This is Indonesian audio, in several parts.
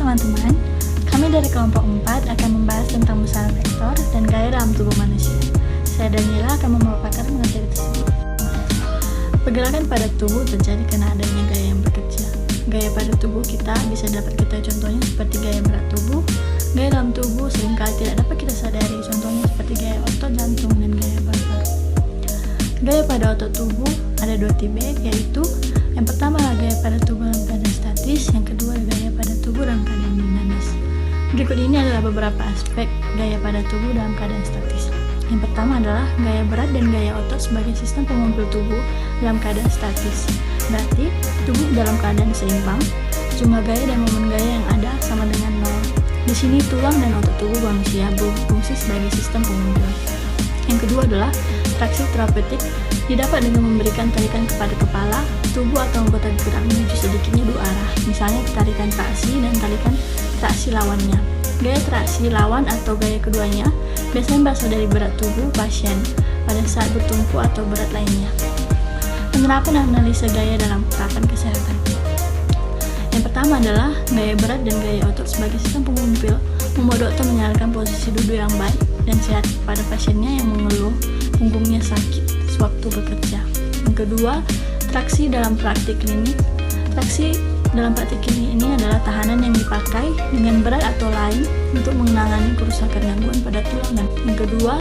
teman-teman, kami dari kelompok 4 akan membahas tentang besaran vektor dan gaya dalam tubuh manusia. Saya Daniela akan membawa pakar mengenai tersebut. Pergerakan pada tubuh terjadi karena adanya gaya yang bekerja. Gaya pada tubuh kita bisa dapat kita contohnya seperti gaya berat tubuh. Gaya dalam tubuh seringkali tidak dapat kita sadari, contohnya seperti gaya otot jantung dan gaya paru-paru. Gaya pada otot tubuh ada dua tipe, yaitu yang pertama gaya pada tubuh dalam keadaan statis, yang kedua gaya pada tubuh dalam keadaan dinamis. Berikut ini adalah beberapa aspek gaya pada tubuh dalam keadaan statis. Yang pertama adalah gaya berat dan gaya otot sebagai sistem pengumpul tubuh dalam keadaan statis. Berarti tubuh dalam keadaan seimbang, jumlah gaya dan momen gaya yang ada sama dengan 0. Di sini tulang dan otot tubuh manusia berfungsi sebagai sistem pengumpul. Yang kedua adalah traksi terapeutik, didapat dengan memberikan tarikan kepada kepala, tubuh atau anggota gerak menuju sedikitnya dua arah, misalnya tarikan traksi dan tarikan traksi lawannya. Gaya traksi lawan atau gaya keduanya biasanya berasal dari berat tubuh pasien pada saat bertumpu atau berat lainnya. Penerapan analisa gaya dalam penerapan kesehatan. Yang pertama adalah gaya berat dan gaya otot sebagai sistem pengumpul membuat dokter menyarankan posisi duduk yang baik dan sehat pada pasiennya yang mengeluh punggungnya sakit sewaktu bekerja. Yang kedua, traksi dalam praktik klinik. Traksi dalam praktik klinik ini adalah tahanan yang dipakai dengan berat atau lain untuk menangani kerusakan gangguan pada tulang. Yang kedua,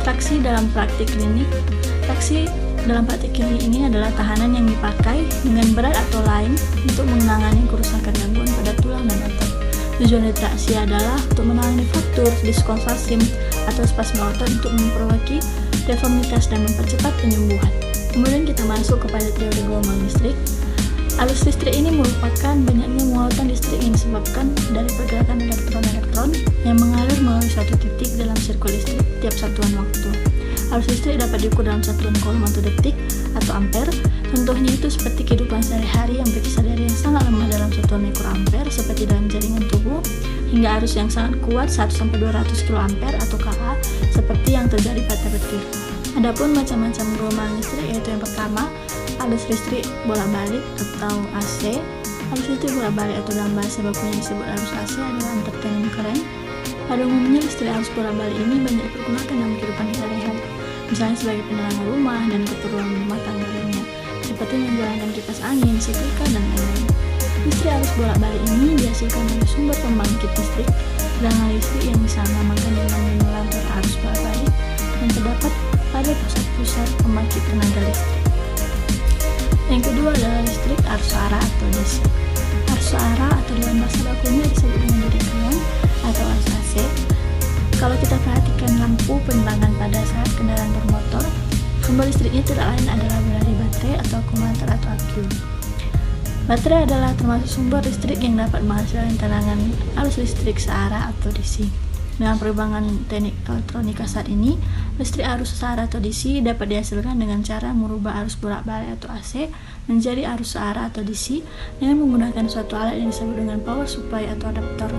traksi dalam praktik klinik. Traksi dalam praktik klinik ini adalah tahanan yang dipakai dengan berat atau lain untuk menangani kerusakan gangguan pada tulang dan otot. Tujuan dari traksi adalah untuk menangani fraktur, diskonsalsim, atau spasme otot untuk memperbaiki deformitas dan mempercepat penyembuhan. Kemudian kita masuk kepada teori gelombang listrik. Arus listrik ini merupakan banyaknya muatan listrik yang disebabkan dari pergerakan elektron-elektron yang mengalir melalui suatu titik dalam sirkuit listrik tiap satuan waktu. Arus listrik dapat diukur dalam satuan coulomb atau detik atau ampere. Contohnya itu seperti kehidupan sehari-hari yang berkisar dari yang sangat lemah dalam satuan mikroampere seperti dalam jaringan tubuh hingga arus yang sangat kuat 1-200 kA atau kA seperti yang terjadi pada petir. Adapun macam-macam gelombang listrik yaitu yang pertama, arus listrik bolak-balik atau AC. Arus listrik bolak-balik atau dalam bahasa bakunya disebut arus AC adalah entertaining current. Pada umumnya listrik arus bolak-balik ini banyak dipergunakan dalam kehidupan sehari-hari, misalnya sebagai penerangan rumah dan keperluan rumah tangga lainnya, seperti menjalankan kipas angin, setrika, dan lain-lain. Listrik arus bolak-balik ini dihasilkan oleh sumber pembangkit listrik tegangan listrik yang disamakan dengan generator arus bolak-balik yang terdapat pada pusat-pusat pembangkit tenaga listrik. Yang kedua adalah listrik arus arah atau DC. Arus arah atau dalam bahasa bakunya disebut dengan direct current atau arus AC. Kalau kita perhatikan lampu penerangan pada saat kendaraan bermotor, sumber listriknya tidak lain adalah dari baterai atau akumulator atau aku. Baterai adalah termasuk sumber listrik yang dapat menghasilkan tegangan arus listrik searah atau DC. Dengan perkembangan teknik elektronika saat ini, listrik arus searah atau DC dapat dihasilkan dengan cara merubah arus bolak-balik atau AC menjadi arus searah atau DC dengan menggunakan suatu alat yang disebut dengan power supply atau adaptor.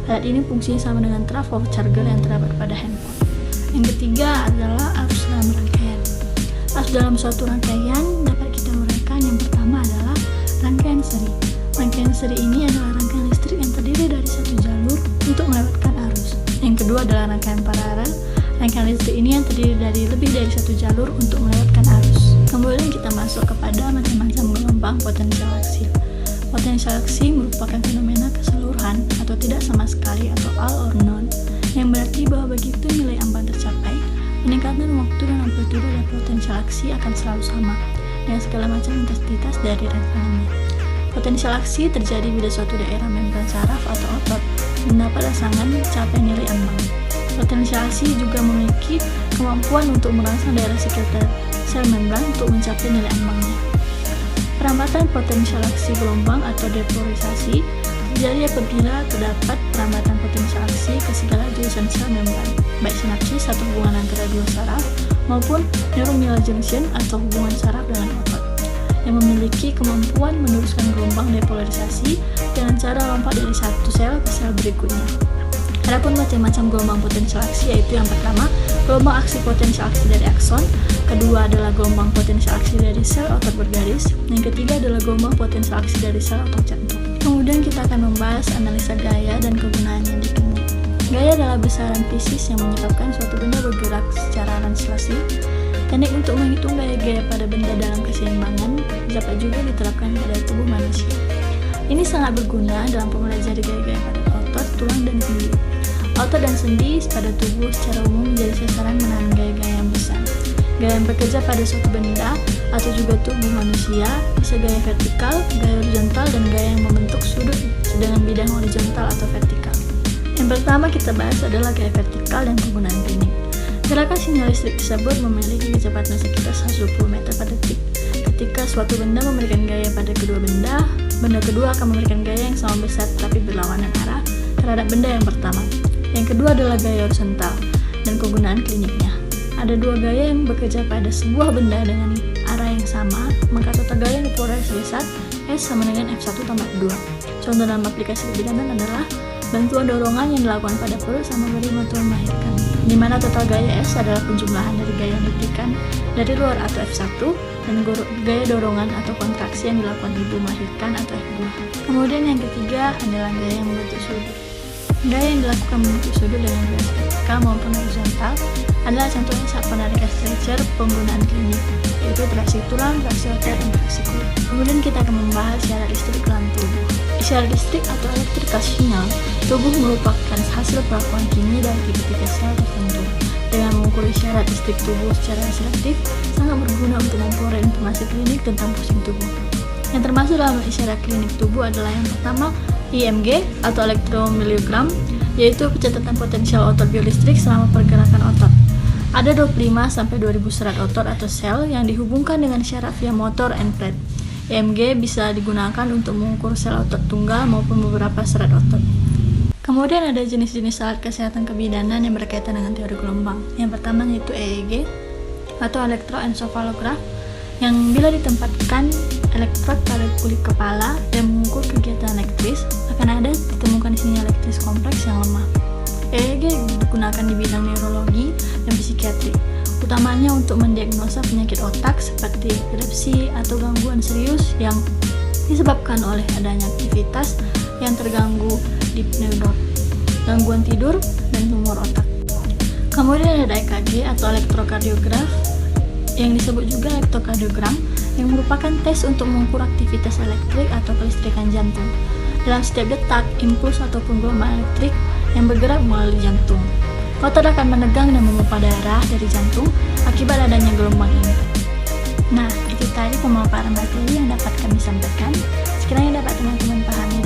Alat ini fungsinya sama dengan trafo charger yang terdapat pada handphone. Yang ketiga adalah arus dalam rangkaian. Arus dalam suatu rangkaian dapat kita uraikan. Yang pertama adalah rangkaian seri. Rangkaian seri ini adalah rangkaian listrik yang terdiri dari satu jalur untuk melewatkan arus. Yang kedua adalah rangkaian paralel. Rangkaian listrik ini yang terdiri dari lebih dari satu jalur untuk melewatkan arus. Kemudian kita masuk kepada macam-macam gelombang potensial aksi. Potensial aksi merupakan fenomena keseluruhan atau tidak sama sekali atau all or none, yang berarti bahwa begitu nilai ambang tercapai, peningkatan waktu dan amplitude dari potensial aksi akan selalu sama dengan segala macam intensitas dari referensinya. Potensial aksi terjadi bila suatu daerah membran saraf atau otot mendapat rangsangan mencapai nilai ambang. Potensial aksi juga memiliki kemampuan untuk merangsang daerah sekitar sel membran untuk mencapai nilai ambangnya. Perambatan potensial aksi gelombang atau depolarisasi terjadi apabila terdapat perambatan potensial aksi ke segala jurusan sel membran, baik sinapsis atau hubungan antara dua saraf maupun neuromial junction atau hubungan saraf dengan otot, yang memiliki kemampuan meneruskan gelombang depolarisasi dengan cara lompat dari satu sel ke sel berikutnya. Adapun macam-macam gelombang potensial aksi yaitu yang pertama, gelombang aksi potensial aksi dari akson, kedua adalah gelombang potensial aksi dari sel otot bergaris, yang ketiga adalah gelombang potensial aksi dari sel otot jantung. Kemudian Kemudian kita akan membahas analisa gaya dan kegunaannya di klinik. Gaya adalah besaran fisis yang menyebabkan suatu benda bergerak secara translasi. Teknik untuk menghitung gaya-gaya pada benda dalam keseimbangan dapat juga diterapkan pada tubuh manusia. Ini sangat berguna dalam mempelajari gaya-gaya pada otot, tulang, dan sendi. Otot dan sendi pada tubuh secara umum menjadi sasaran menahan gaya-gaya yang besar. Gaya yang bekerja pada suatu benda atau juga tubuh manusia bisa gaya vertikal, gaya horizontal, dan gaya yang membentuk sudut dengan bidang horizontal atau vertikal. Yang pertama kita bahas adalah gaya vertikal dan penggunaan klinik. Gerakan sinyal listrik tersebut memiliki kecepatan sekitar 120 meter per detik. Ketika suatu benda memberikan gaya pada kedua benda, benda kedua akan memberikan gaya yang sama besar tetapi berlawanan arah terhadap benda yang pertama. Yang kedua adalah gaya horizontal dan kegunaan kliniknya. Ada dua gaya yang bekerja pada sebuah benda dengan arah yang sama, maka total gaya yang dipolarisasi saat S sama dengan F1 tambah 2. Contoh dalam aplikasi kebidanan adalah bantuan dorongan yang dilakukan pada perut sama beri bantuan melahirkan, di mana total gaya S adalah penjumlahan dari gaya yang diberikan dari luar atau F1 dan gaya dorongan atau kontraksi yang dilakukan ibu melahirkan atau F2. Kemudian yang ketiga adalah gaya yang membentuk sudut. Gaya yang dilakukan membentuk sudut dengan garis vertikal maupun horizontal adalah contohnya saat penarikan stretcher penggunaan klinik, yaitu traksi tulang, traksi otot, dan traksi kulit. Kemudian kita akan membahas syarat listrik dalam tubuh. Syarat listrik atau electrical signal tubuh merupakan hasil pelakuan kimia dari tipe-tipe sel tertentu. Dengan mengukur syarat listrik tubuh secara selektif, sangat berguna untuk memperoleh informasi klinik tentang pusing tubuh. Yang termasuk dalam isyarat klinik tubuh adalah yang pertama, IMG atau elektromyogram, yaitu pencatatan potensial otot biolistrik selama pergerakan otot. Ada 25-2000 serat otot atau sel yang dihubungkan dengan syarat via motor and plate. IMG bisa digunakan untuk mengukur sel otot tunggal maupun beberapa serat otot. Kemudian ada jenis-jenis alat kesehatan kebidanan yang berkaitan dengan teori gelombang. Yang pertama yaitu EEG atau elektroencephalograf, yang bila ditempatkan elektrod pada kulit kepala dan mengukur kegiatan elektris, akan ada ditemukan sinyal elektris kompleks yang lemah. EEG digunakan di bidang neurologi dan psikiatri, utamanya untuk mendiagnosa penyakit otak seperti epilepsi atau gangguan serius yang disebabkan oleh adanya aktivitas yang terganggu di neuron, gangguan tidur, dan tumor otak. Kemudian ada EKG atau elektrokardiograf, yang disebut juga elektrokardiogram, yang merupakan tes untuk mengukur aktivitas elektrik atau kelistrikan jantung. Dalam setiap detak, impuls ataupun gelombang elektrik yang bergerak melalui jantung. Otot akan menegang dan memompa darah dari jantung akibat adanya gelombang ini. Nah, itu tadi pemaparan materi yang dapat kami sampaikan. Sekiranya dapat teman-teman pahami